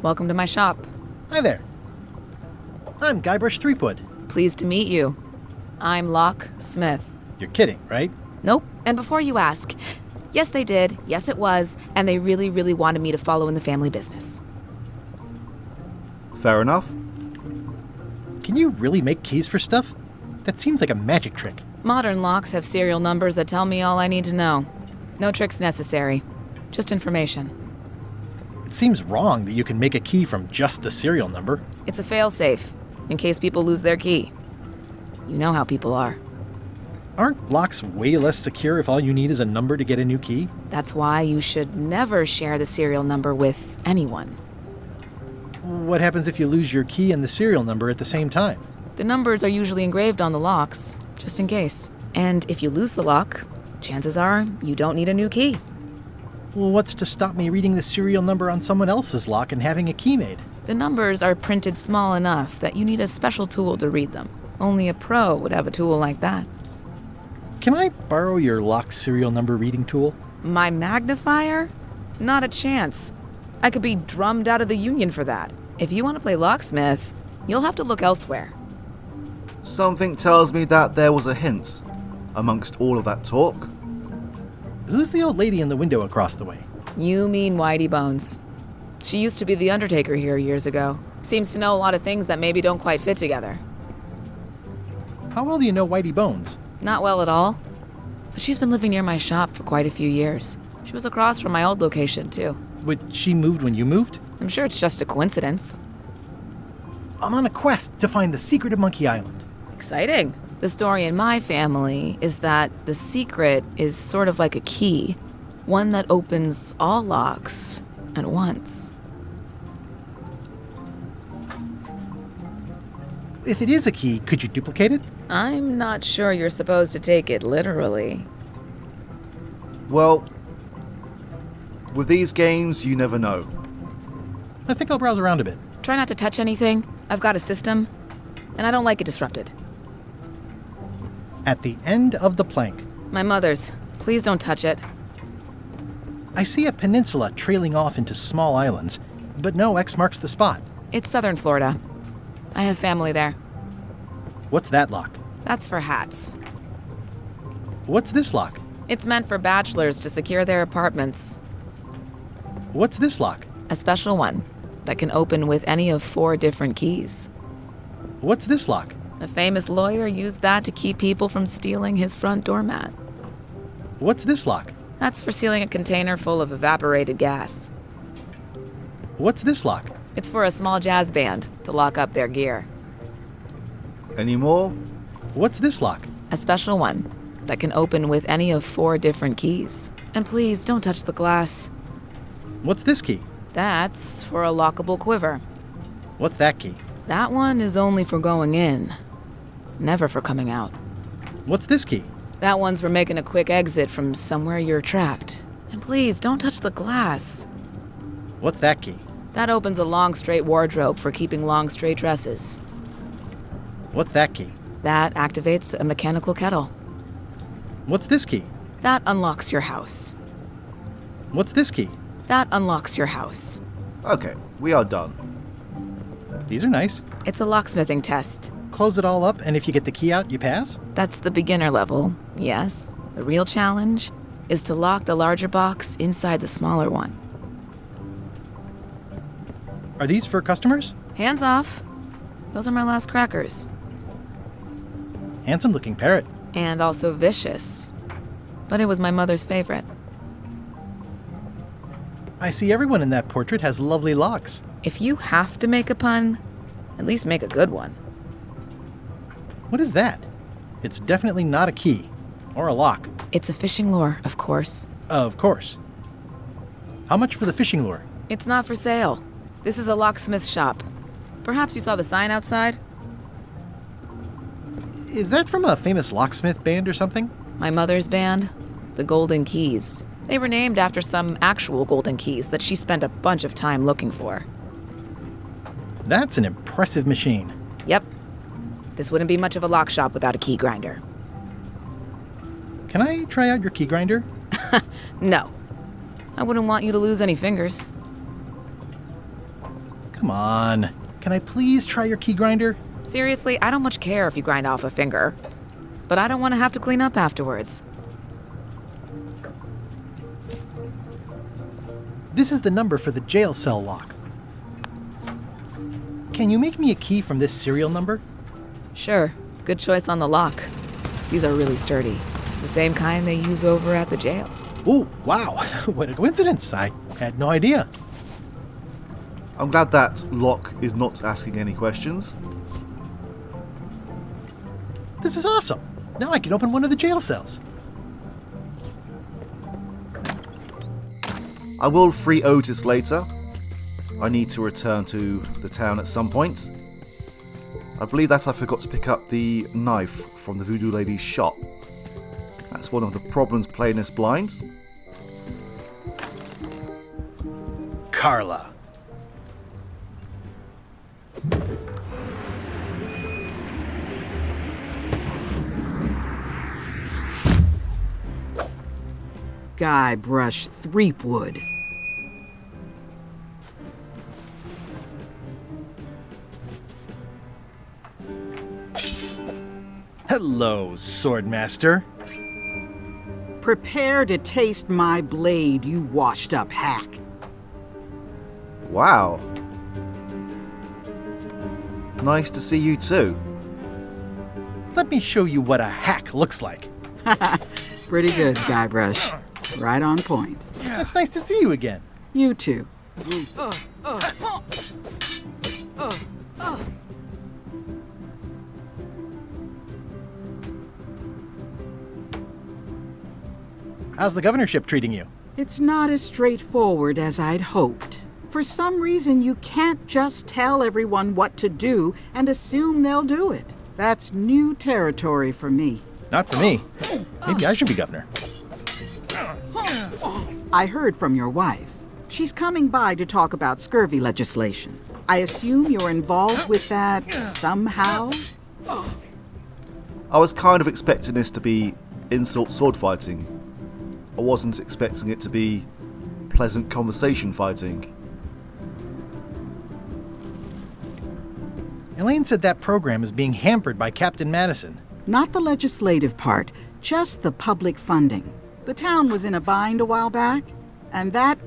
Welcome to my shop. Hi there. I'm Guybrush Threepwood. Pleased to meet you. I'm Locksmith. You're kidding, right? Nope. And before you ask, yes they did, yes it was, and they really, really wanted me to follow in the family business. Fair enough. Can you really make keys for stuff? That seems like a magic trick. Modern locks have serial numbers that tell me all I need to know. No tricks necessary. Just information. It seems wrong that you can make a key from just the serial number. It's a fail-safe, in case people lose their key. You know how people are. Aren't locks way less secure if all you need is a number to get a new key? That's why you should never share the serial number with anyone. What happens if you lose your key and the serial number at the same time? The numbers are usually engraved on the locks, just in case. And if you lose the lock, chances are you don't need a new key. Well, what's to stop me reading the serial number on someone else's lock and having a key made? The numbers are printed small enough that you need a special tool to read them. Only a pro would have a tool like that. Can I borrow your lock serial number reading tool? My magnifier? Not a chance. I could be drummed out of the union for that. If you want to play locksmith, you'll have to look elsewhere. Something tells me that there was a hint amongst all of that talk. Who's the old lady in the window across the way? You mean Whitey Bones. She used to be the undertaker here years ago. Seems to know a lot of things that maybe don't quite fit together. How well do you know Whitey Bones? Not well at all. But she's been living near my shop for quite a few years. She was across from my old location, too. But she moved when you moved? I'm sure it's just a coincidence. I'm on a quest to find the secret of Monkey Island. Exciting. The story in my family is that the secret is sort of like a key. One that opens all locks at once. If it is a key, could you duplicate it? I'm not sure you're supposed to take it literally. Well, with these games, you never know. I think I'll browse around a bit. Try not to touch anything. I've got a system, and I don't like it disrupted. At the end of the plank, My mother's. Please don't touch it. I see a peninsula trailing off into small islands, but no X marks the spot. It's southern Florida. I have family there. What's that lock? That's for hats. What's this lock? It's meant for bachelors to secure their apartments. What's this lock? A special one that can open with any of 4 different keys. What's this lock? A famous lawyer used that to keep people from stealing his front doormat. What's this lock? That's for sealing a container full of evaporated gas. What's this lock? It's for a small jazz band to lock up their gear. Any more? What's this lock? A special one that can open with any of 4 different keys. And please don't touch the glass. What's this key? That's for a lockable quiver. What's that key? That one is only for going in, never for coming out. What's this key? That one's for making a quick exit from somewhere you're trapped. And please don't touch the glass. What's that key? That opens a long straight wardrobe for keeping long straight dresses. What's that key? That activates a mechanical kettle. What's this key? That unlocks your house. What's this key? That unlocks your house. Okay, we are done. These are nice. It's a locksmithing test. Close it all up, and if you get the key out, you pass? That's the beginner level, yes. The real challenge is to lock the larger box inside the smaller one. Are these for customers? Hands off. Those are my last crackers. Handsome looking parrot. And also vicious. But it was my mother's favorite. I see everyone in that portrait has lovely locks. If you have to make a pun, at least make a good one. What is that? It's definitely not a key. Or a lock. It's a fishing lure, of course. Of course. How much for the fishing lure? It's not for sale. This is a locksmith shop. Perhaps you saw the sign outside? Is that from a famous locksmith band or something? My mother's band, the Golden Keys. They were named after some actual golden keys that she spent a bunch of time looking for. That's an impressive machine. Yep. This wouldn't be much of a lock shop without a key grinder. Can I try out your key grinder? No. I wouldn't want you to lose any fingers. Come on. Can I please try your key grinder? Seriously, I don't much care if you grind off a finger. But I don't want to have to clean up afterwards. This is the number for the jail cell lock. Can you make me a key from this serial number? Sure, good choice on the lock. These are really sturdy. It's the same kind they use over at the jail. Oh, wow. What a coincidence. I had no idea. I'm glad that lock is not asking any questions. This is awesome. Now I can open one of the jail cells. I will free Otis later. I need to return to the town at some point. I believe that I forgot to pick up the knife from the voodoo lady's shop. That's one of the problems playing this blind. Carla. Guybrush Threepwood. Hello, Swordmaster. Prepare to taste my blade, you washed-up hack. Wow. Nice to see you too. Let me show you what a hack looks like. Pretty good, Guybrush. Right on point. It's nice to see you again. You too. How's the governorship treating you? It's not as straightforward as I'd hoped. For some reason, you can't just tell everyone what to do and assume they'll do it. That's new territory for me. Not for me. Maybe I should be governor. I heard from your wife. She's coming by to talk about scurvy legislation. I assume you're involved with that somehow? I was kind of expecting this to be insult sword fighting. I wasn't expecting it to be pleasant conversation fighting. Elaine said that program is being hampered by Captain Madison. Not the legislative part, just the public funding. The town was in a bind a while back, and that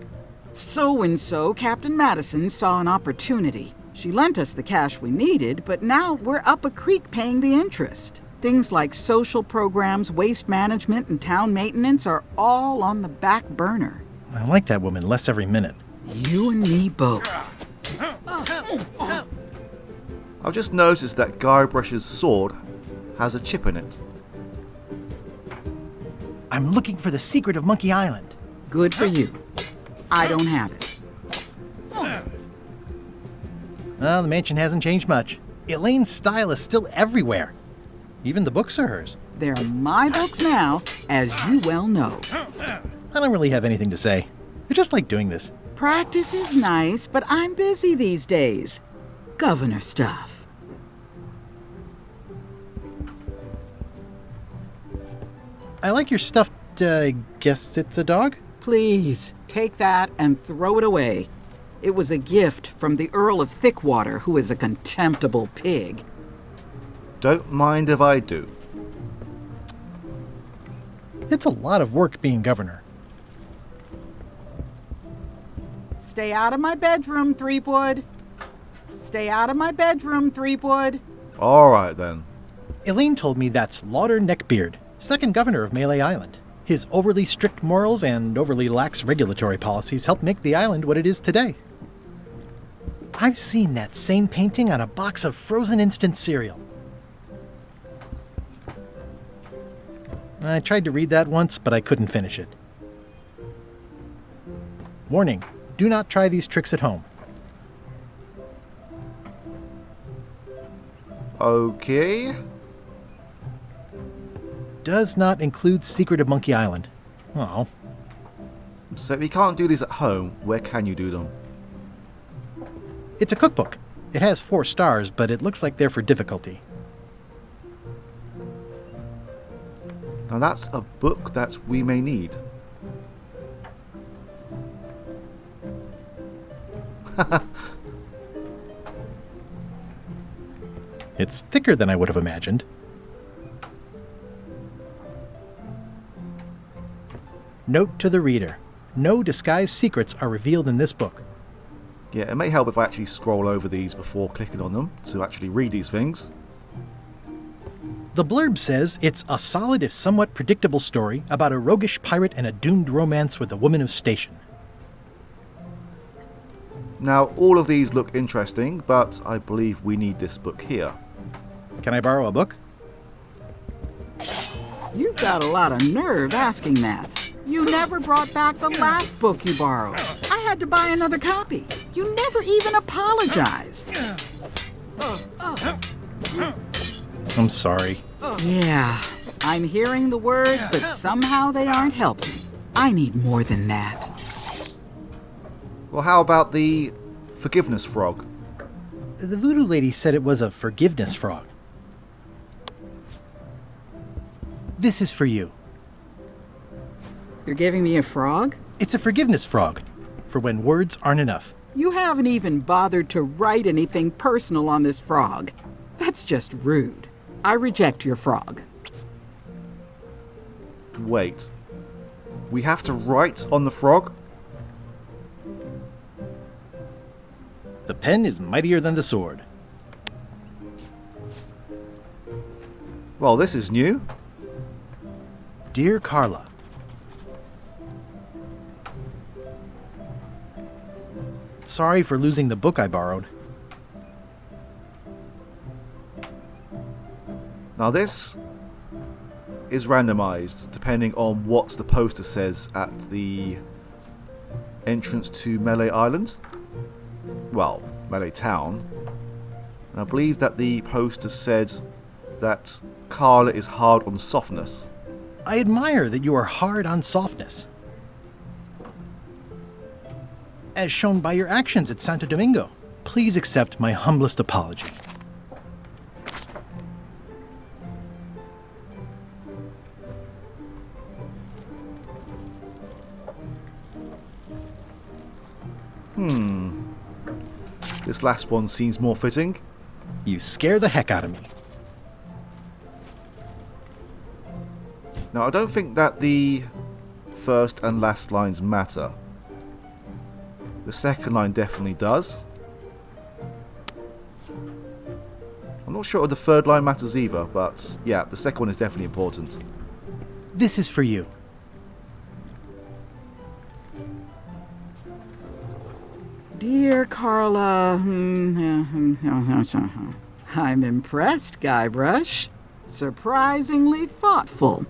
so-and-so, Captain Madison, saw an opportunity. She lent us the cash we needed, but now we're up a creek paying the interest. Things like social programs, waste management, and town maintenance are all on the back burner. I like that woman less every minute. You and me both. I've just noticed that Guybrush's sword has a chip in it. I'm looking for the secret of Monkey Island. Good for you. I don't have it. Well, the mansion hasn't changed much. Elaine's style is still everywhere. Even the books are hers. They're my books now, as you well know. I don't really have anything to say. I just like doing this. Practice is nice, but I'm busy these days. Governor stuff. I like your stuffed, guess it's a dog? Please, take that and throw it away. It was a gift from the Earl of Thickwater, who is a contemptible pig. Don't mind if I do. It's a lot of work being governor. Stay out of my bedroom, Threepwood. Stay out of my bedroom, Threepwood. Alright then. Elaine told me that's Lauder Neckbeard, second governor of Melee Island. His overly strict morals and overly lax regulatory policies helped make the island what it is today. I've seen that same painting on a box of frozen instant cereal. I tried to read that once, but I couldn't finish it. Warning, do not try these tricks at home. Okay. Does not include Secret of Monkey Island. Oh. So if you can't do these at home, where can you do them? It's a cookbook. It has 4 stars, but it looks like they're for difficulty. Now that's a book that we may need. It's thicker than I would have imagined. Note to the reader. No disguised secrets are revealed in this book. Yeah, it may help if I actually scroll over these before clicking on them to actually read these things. The blurb says it's a solid if somewhat predictable story about a roguish pirate and a doomed romance with a woman of station. Now, all of these look interesting, but I believe we need this book here. Can I borrow a book? You've got a lot of nerve asking that. You never brought back the last book you borrowed. I had to buy another copy. You never even apologized. I'm sorry. Yeah, I'm hearing the words, but somehow they aren't helping. I need more than that. Well, how about the forgiveness frog? The voodoo lady said it was a forgiveness frog. This is for you. You're giving me a frog? It's a forgiveness frog, for when words aren't enough. You haven't even bothered to write anything personal on this frog. That's just rude. I reject your frog. Wait. We have to write on the frog? The pen is mightier than the sword. Well, this is new. Dear Carla, sorry for losing the book I borrowed. Now this is randomised depending on what the poster says at the entrance to Melee Island. Well, Melee Town. And I believe that the poster said that Carla is hard on softness. I admire that you are hard on softness, as shown by your actions at Santo Domingo. Please accept my humblest apology. This last one seems more fitting. You scare the heck out of me. Now, I don't think that the first and last lines matter. The second line definitely does. I'm not sure if the third line matters either, but yeah, the second one is definitely important. This is for you. Dear Carla, I'm impressed, Guybrush. Surprisingly thoughtful.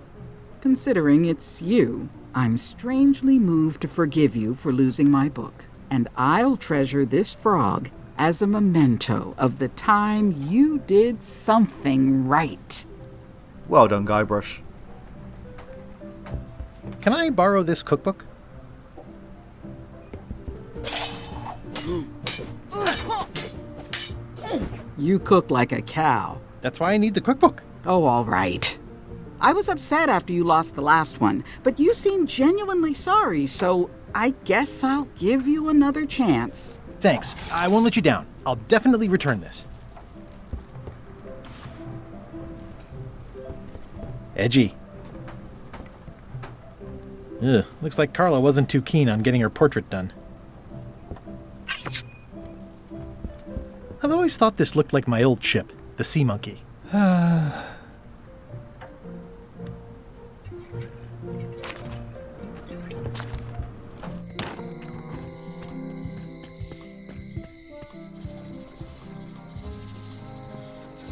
Considering it's you, I'm strangely moved to forgive you for losing my book. And I'll treasure this frog as a memento of the time you did something right. Well done, Guybrush. Can I borrow this cookbook? You cook like a cow. That's why I need the cookbook. Oh, all right. I was upset after you lost the last one, but you seemed genuinely sorry, so I guess I'll give you another chance. Thanks. I won't let you down. I'll definitely return this. Edgy. Ugh, looks like Carla wasn't too keen on getting her portrait done. I've always thought this looked like my old ship, the Sea Monkey.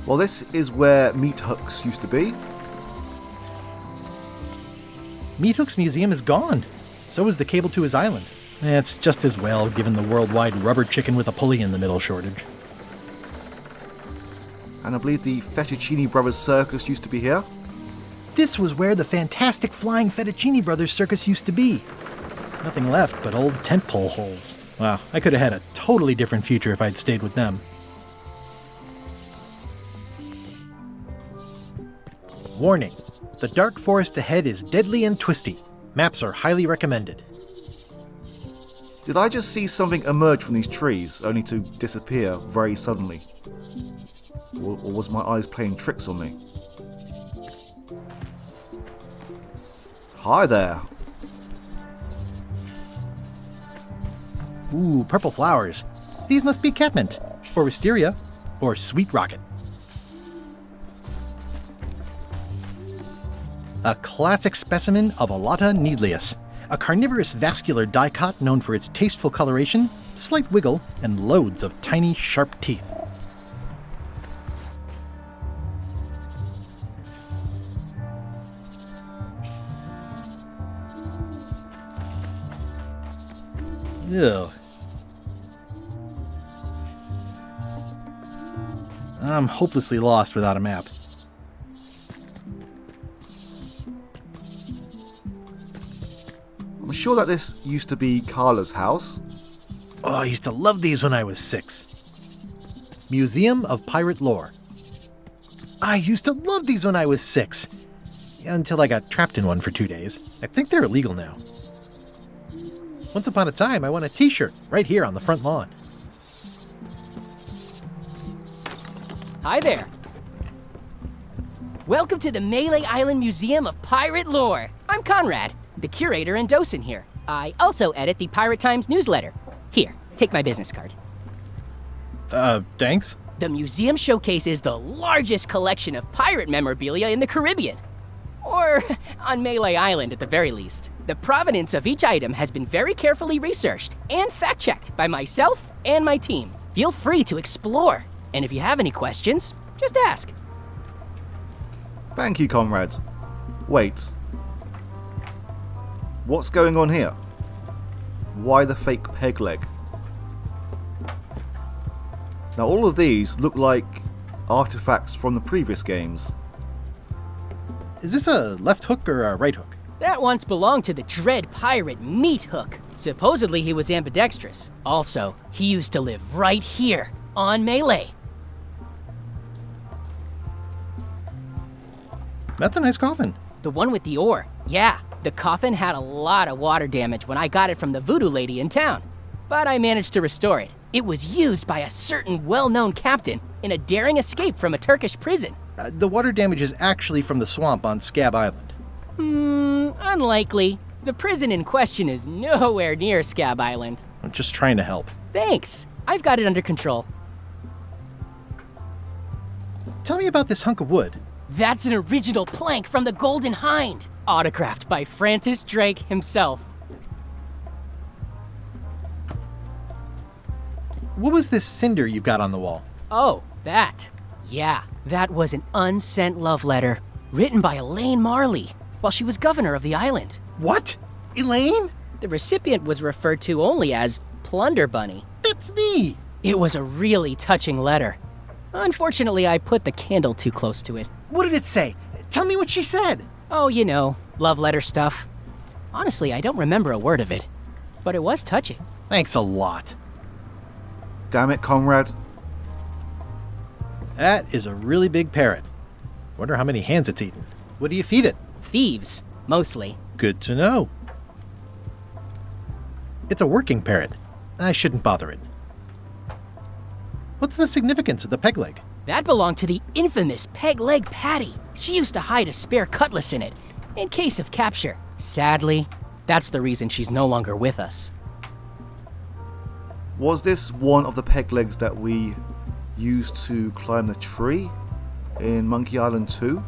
Well, this is where Meat Hooks used to be. Meat Hook's museum is gone. So is the cable to his island. It's just as well, given the worldwide rubber chicken with a pulley in the middle shortage. And I believe the Fettuccine Brothers Circus used to be here. This was where the fantastic Flying Fettuccine Brothers Circus used to be. Nothing left but old tent pole holes. Wow, I could have had a totally different future if I'd stayed with them. Warning. The dark forest ahead is deadly and twisty. Maps are highly recommended. Did I just see something emerge from these trees, only to disappear very suddenly? Or was my eyes playing tricks on me? Hi there. Ooh, purple flowers. These must be catmint, or wisteria, or sweet rocket. A classic specimen of Alata needleus, a carnivorous vascular dicot known for its tasteful coloration, slight wiggle, and loads of tiny, sharp teeth. Ew. I'm hopelessly lost without a map. I'm sure that this used to be Carla's house. Oh, I used to love these when I was 6. Museum of Pirate Lore. I used to love these when I was 6. Until I got trapped in one for 2 days. I think they're illegal now. Once upon a time, I won a t-shirt right here on the front lawn. Hi there. Welcome to the Melee Island Museum of Pirate Lore. I'm Conrad, the curator and docent here. I also edit the Pirate Times newsletter. Here, take my business card. Thanks? The museum showcases the largest collection of pirate memorabilia in the Caribbean. Or on Melee Island at the very least. The provenance of each item has been very carefully researched and fact-checked by myself and my team. Feel free to explore. And if you have any questions, just ask. Thank you, comrade. Wait. What's going on here? Why the fake peg leg? Now all of these look like artifacts from the previous games. Is this a left hook or a right hook? That once belonged to the dread pirate Meat Hook. Supposedly he was ambidextrous. Also, he used to live right here, on Melee. That's a nice coffin. The one with the ore. Yeah, the coffin had a lot of water damage when I got it from the voodoo lady in town. But I managed to restore it. It was used by a certain well-known captain in a daring escape from a Turkish prison. The water damage is actually from the swamp on Scab Island. Unlikely. The prison in question is nowhere near Scab Island. I'm just trying to help. Thanks. I've got it under control. Tell me about this hunk of wood. That's an original plank from the Golden Hind, autographed by Francis Drake himself. What was this cinder you've got on the wall? Oh, that. Yeah, that was an unsent love letter, written by Elaine Marley while she was governor of the island. What? Elaine? The recipient was referred to only as Plunder Bunny. That's me! It was a really touching letter. Unfortunately, I put the candle too close to it. What did it say? Tell me what she said. Oh, you know, love letter stuff. Honestly, I don't remember a word of it, but it was touching. Thanks a lot. Damn it, comrade. That is a really big parrot. Wonder how many hands it's eaten. What do you feed it? Thieves, mostly. Good to know. It's a working parrot. I shouldn't bother it. What's the significance of the peg leg? That belonged to the infamous Peg Leg Patty. She used to hide a spare cutlass in it, in case of capture. Sadly, that's the reason she's no longer with us. Was this one of the peg legs that we used to climb the tree in Monkey Island 2?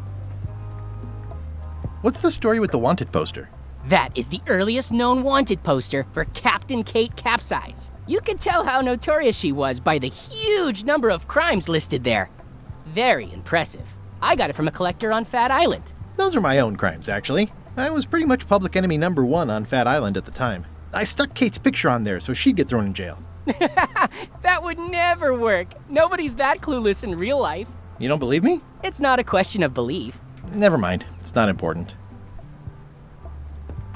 What's the story with the wanted poster? That is the earliest known wanted poster for Captain Kate Capsize. You can tell how notorious she was by the huge number of crimes listed there. Very impressive. I got it from a collector on Fat Island. Those are my own crimes, actually. I was pretty much public enemy number 1 on Fat Island at the time. I stuck Kate's picture on there so she'd get thrown in jail. That would never work. Nobody's that clueless in real life. You don't believe me? It's not a question of belief. Never mind. It's not important.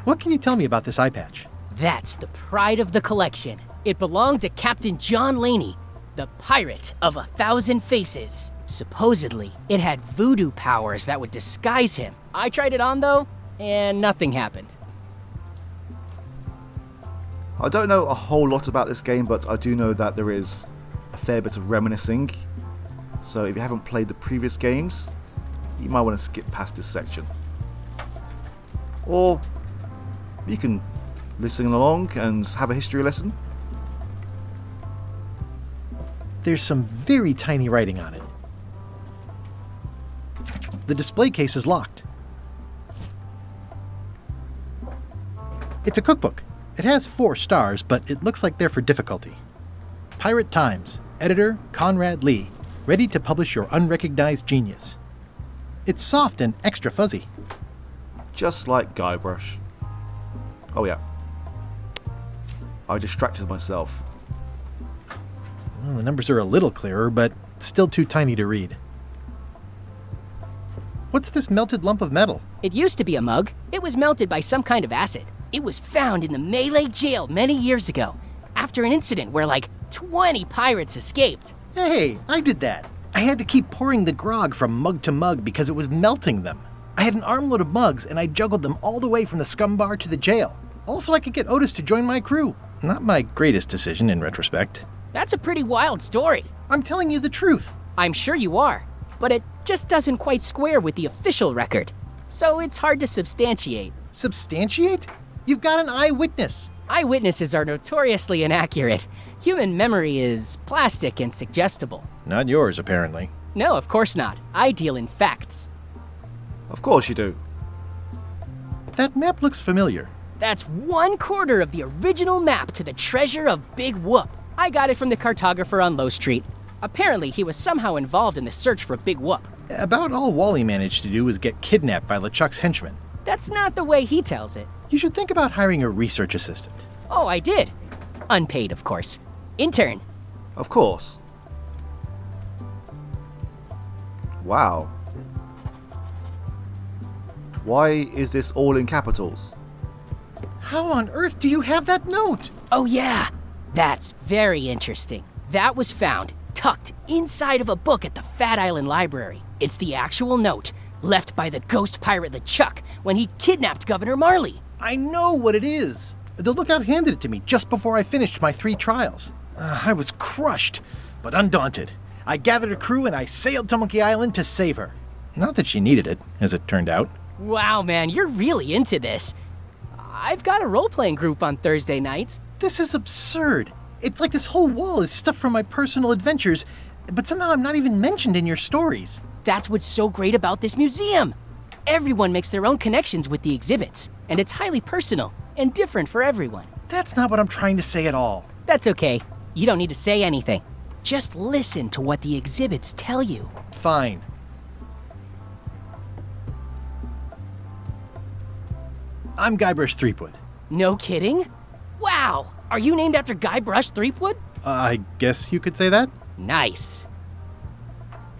What can you tell me about this eye patch? That's the pride of the collection. It belonged to Captain John Laney, the pirate of 1,000 faces. Supposedly, it had voodoo powers that would disguise him. I tried it on though, and nothing happened. I don't know a whole lot about this game, but I do know that there is a fair bit of reminiscing. So if you haven't played the previous games, you might want to skip past this section. Or you can listen along and have a history lesson. There's some very tiny writing on it. The display case is locked. It's a cookbook. It has 4 stars, but it looks like they're for difficulty. Pirate Times, editor Conrad Lee, ready to publish your unrecognized genius. It's soft and extra fuzzy. Just like Guybrush. Oh yeah. I distracted myself. Well, the numbers are a little clearer, but still too tiny to read. What's this melted lump of metal? It used to be a mug. It was melted by some kind of acid. It was found in the Malay jail many years ago, after an incident where like 20 pirates escaped. Hey, I did that. I had to keep pouring the grog from mug to mug because it was melting them. I had an armload of mugs and I juggled them all the way from the scum bar to the jail. Also, I could get Otis to join my crew. Not my greatest decision in retrospect. That's a pretty wild story. I'm telling you the truth. I'm sure you are, but it just doesn't quite square with the official record. So it's hard to substantiate. Substantiate? You've got an eyewitness. Eyewitnesses are notoriously inaccurate. Human memory is plastic and suggestible. Not yours, apparently. No, of course not. I deal in facts. Of course you do. That map looks familiar. That's 1/4 of the original map to the treasure of Big Whoop. I got it from the cartographer on Low Street. Apparently, he was somehow involved in the search for Big Whoop. About all Wally managed to do was get kidnapped by LeChuck's henchmen. That's not the way he tells it. You should think about hiring a research assistant. Oh, I did. Unpaid, of course. Intern. Of course. Wow. Why is this all in capitals? How on earth do you have that note? Oh, yeah. That's very interesting. That was found tucked inside of a book at the Fat Island Library. It's the actual note left by the ghost pirate LeChuck when he kidnapped Governor Marley. I know what it is. The lookout handed it to me just before I finished my 3 trials. I was crushed, but undaunted. I gathered a crew and I sailed to Monkey Island to save her. Not that she needed it, as it turned out. Wow, man, you're really into this. I've got a role-playing group on Thursday nights. This is absurd. It's like this whole wall is stuff from my personal adventures, but somehow I'm not even mentioned in your stories. That's what's so great about this museum. Everyone makes their own connections with the exhibits, and it's highly personal and different for everyone. That's not what I'm trying to say at all. That's okay. You don't need to say anything. Just listen to what the exhibits tell you. Fine. I'm Guybrush Threepwood. No kidding? Wow! Are you named after Guybrush Threepwood? I guess you could say that. Nice.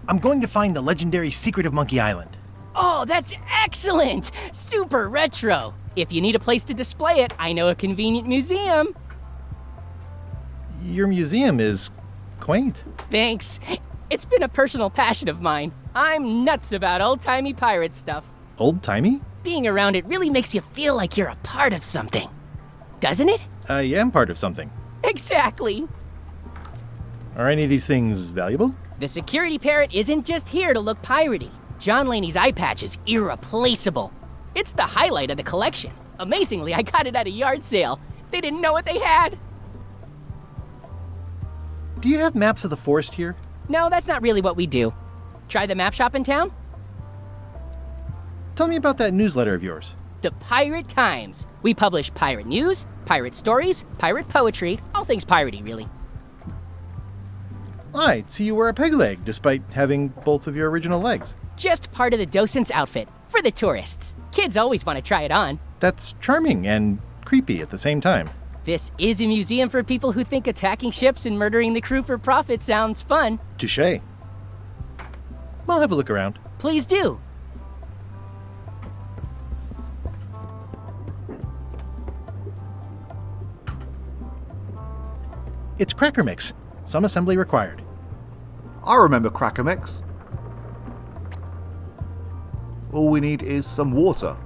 I'm going to find the legendary secret of Monkey Island. Oh, that's excellent! Super retro. If you need a place to display it, I know a convenient museum. Your museum is quaint. Thanks. It's been a personal passion of mine. I'm nuts about old-timey pirate stuff. Old-timey? Being around it really makes you feel like you're a part of something. Doesn't it? I am part of something. Exactly. Are any of these things valuable? The security parrot isn't just here to look piratey. John Laney's eye patch is irreplaceable. It's the highlight of the collection. Amazingly, I got it at a yard sale. They didn't know what they had. Do you have maps of the forest here? No, that's not really what we do. Try the map shop in town? Tell me about that newsletter of yours. The Pirate Times. We publish pirate news, pirate stories, pirate poetry, all things piratey, really. I see you wear a peg leg, despite having both of your original legs. Just part of the docent's outfit, for the tourists. Kids always want to try it on. That's charming and creepy at the same time. This is a museum for people who think attacking ships and murdering the crew for profit sounds fun. Touché. I'll have a look around. Please do. It's Cracker Mix. Some assembly required. I remember Cracker Mix. All we need is some water.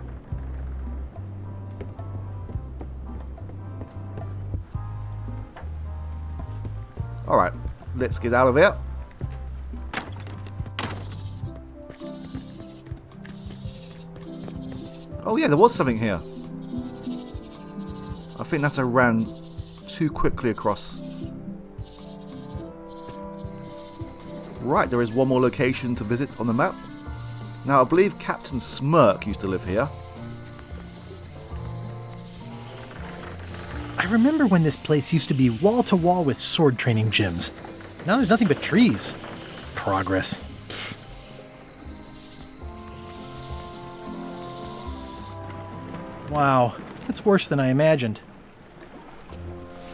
Alright, let's get out of here. Oh yeah, there was something here. I think that I ran too quickly across. Right, there is one more location to visit on the map. Now, I believe Captain Smirk used to live here. I remember when this place used to be wall-to-wall with sword training gyms. Now there's nothing but trees. Progress. Wow, that's worse than I imagined.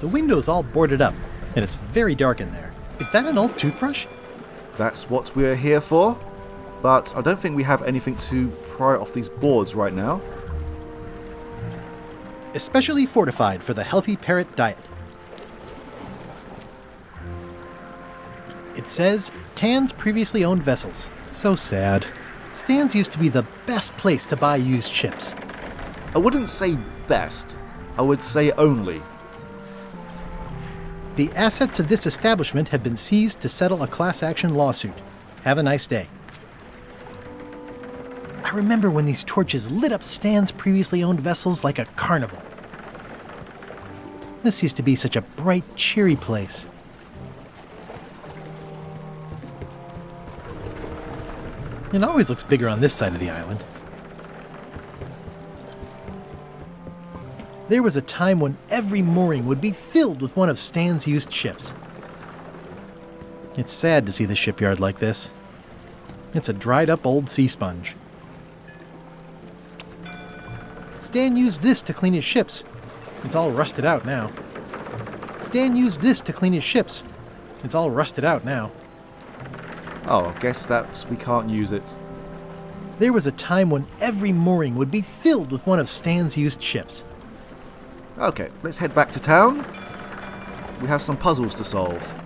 The window's all boarded up, and it's very dark in there. Is that an old toothbrush? That's what we're here for, but I don't think we have anything to pry off these boards right now. Especially fortified for the healthy parrot diet. It says, Tan's previously owned vessels. So sad. Stan's used to be the best place to buy used ships. I wouldn't say best, I would say only. The assets of this establishment have been seized to settle a class action lawsuit. Have a nice day. I remember when these torches lit up Stan's previously owned vessels like a carnival. This used to be such a bright, cheery place. It always looks bigger on this side of the island. There was a time when every mooring would be filled with one of Stan's used ships. It's sad to see the shipyard like this. It's a dried-up old sea sponge. Stan used this to clean his ships. It's all rusted out now. Stan used this to clean his ships. It's all rusted out now. Oh, I guess that we can't use it. There was a time when every mooring would be filled with one of Stan's used ships. Okay, let's head back to town. We have some puzzles to solve.